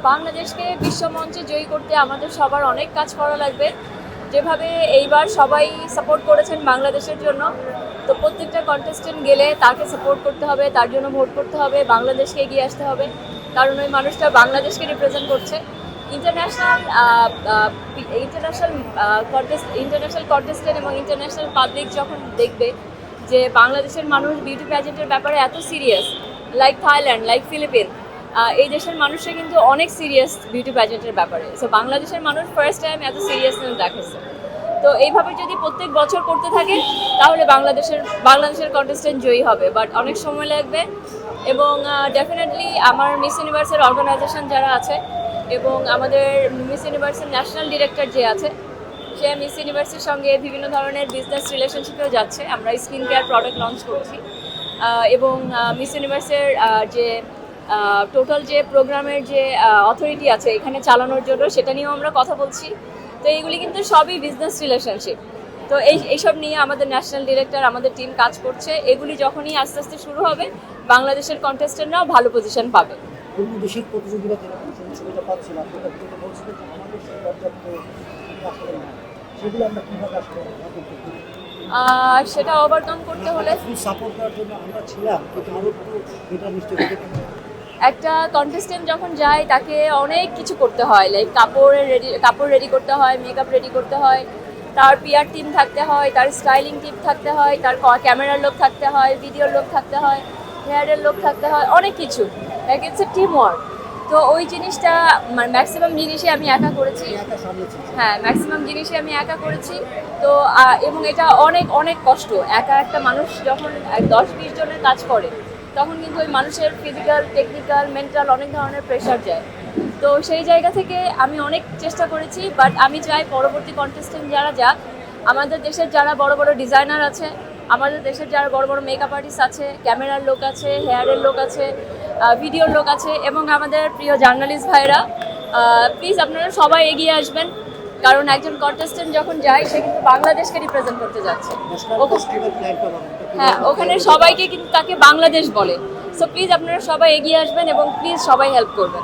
বাংলাদেশকে বিশ্বমঞ্চে জয়ী করতে আমাদের সবার অনেক কাজ করা লাগবে। যেভাবে এইবার সবাই সাপোর্ট করেছেন বাংলাদেশের জন্য, তো প্রত্যেকটা কন্টেস্টেন্ট গেলে তাকে সাপোর্ট করতে হবে, তার জন্য ভোট করতে হবে, বাংলাদেশকে এগিয়ে আসতে হবে, কারণ ওই মানুষটা বাংলাদেশকে রিপ্রেজেন্ট করছে। ইন্টারন্যাশনাল ইন্টারন্যাশনাল কন্টেস্টেন্ট এবং ইন্টারন্যাশনাল পাবলিক যখন দেখবে যে বাংলাদেশের মানুষ বিউটি প্যাজেন্টের ব্যাপারে এত serious, like Thailand, like Philippines, এই দেশের মানুষরা কিন্তু অনেক সিরিয়াস বিউটি প্যাজেন্টের ব্যাপারে। সো বাংলাদেশের মানুষ ফার্স্ট টাইম এত সিরিয়াসনেস দেখাচ্ছে। তো এইভাবে যদি প্রত্যেক বছর করতে থাকে তাহলে বাংলাদেশের কন্টেস্টেন্ট জয়ী হবে, বাট অনেক সময় লাগবে। এবং ডেফিনেটলি আমার মিস ইউনিভার্সের অর্গানাইজেশন যারা আছে এবং আমাদের মিস ইউনিভার্সের ন্যাশনাল ডিরেক্টর যে আছে, সে মিস ইউনিভার্সের সঙ্গে বিভিন্ন ধরনের বিজনেস রিলেশনশিপেও যাচ্ছে। আমরা স্কিন কেয়ার প্রোডাক্ট লঞ্চ করছি এবং মিস ইউনিভার্সের যে টোটাল যে প্রোগ্রামের যে অথরিটি আছে এখানে চালানোর জন্য, সেটা নিয়েও আমরা কথা বলছি। তো এইগুলি কিন্তু সবই বিজনেস রিলেশনশিপ। তো এইসব নিয়ে আমাদের ন্যাশনাল ডিরেক্টর, আমাদের টিম কাজ করছে। এগুলি যখনই আস্তে আস্তে শুরু হবে, বাংলাদেশের কন্টেস্টেন্টরাও ভালো পজিশন পাবে। অন্য দেশের প্রতিযোগীরা যেরকম সুবিধা পাচ্ছিল, আপনারা যেটা বলছিলেন যে আমাদের সেই পর্যাপ্ত আসলে না, সেগুলো আমরা কীভাবে আসলে সেটা ওভারকাম করতে হলে সাপোর্ট করার জন্য আমরা ছিলাম, কিন্তু আরও একটু এটা নিশ্চয়ই একটা কন্টেস্টেন্ট যখন যায় তাকে অনেক কিছু করতে হয়, লাইক কাপড় রেডি করতে হয়, মেকআপ রেডি করতে হয়, তার পিআর টিম থাকতে হয়, তার স্টাইলিং টিম থাকতে হয়, তার ক্যামেরার লোক থাকতে হয়, ভিডিওর লোক থাকতে হয়, হেয়ারের লোক থাকতে হয়, অনেক কিছু। Like it's a team work. তো ওই জিনিসটা ম্যাক্সিমাম জিনিসই আমি একা করেছি। হ্যাঁ, ম্যাক্সিমাম জিনিসই আমি একা করেছি। তো এবং এটা অনেক অনেক কষ্ট। একা একটা মানুষ যখন 10-20 জনের কাজ করে, তখন কিন্তু ওই মানুষের ফিজিক্যাল, টেকনিক্যাল, মেন্টাল অনেক ধরনের প্রেশার যায়। তো সেই জায়গা থেকে আমি অনেক চেষ্টা করেছি, বাট আমি চাই পরবর্তী কন্টেস্টেন্ট যারা যাক, আমাদের দেশের যারা বড় বড় ডিজাইনার আছে, আমাদের দেশের যারা বড় বড় মেকআপ আর্টিস্ট আছে, ক্যামেরার লোক আছে, হেয়ারের লোক আছে, ভিডিওর লোক আছে, এবং আমাদের প্রিয় জার্নালিস্ট ভাইরা, প্লিজ আপনারা সবাই এগিয়ে আসবেন। কারণ একজন কন্টেস্টেন্ট যখন যায়, সে কিন্তু বাংলাদেশকে রিপ্রেজেন্ট করতে যাচ্ছে। হ্যাঁ, ওখানে সবাইকে কিন্তু তাকে বাংলাদেশ বলে। সো প্লিজ আপনারা সবাই এগিয়ে আসবেন এবং প্লিজ সবাই হেল্প করবেন।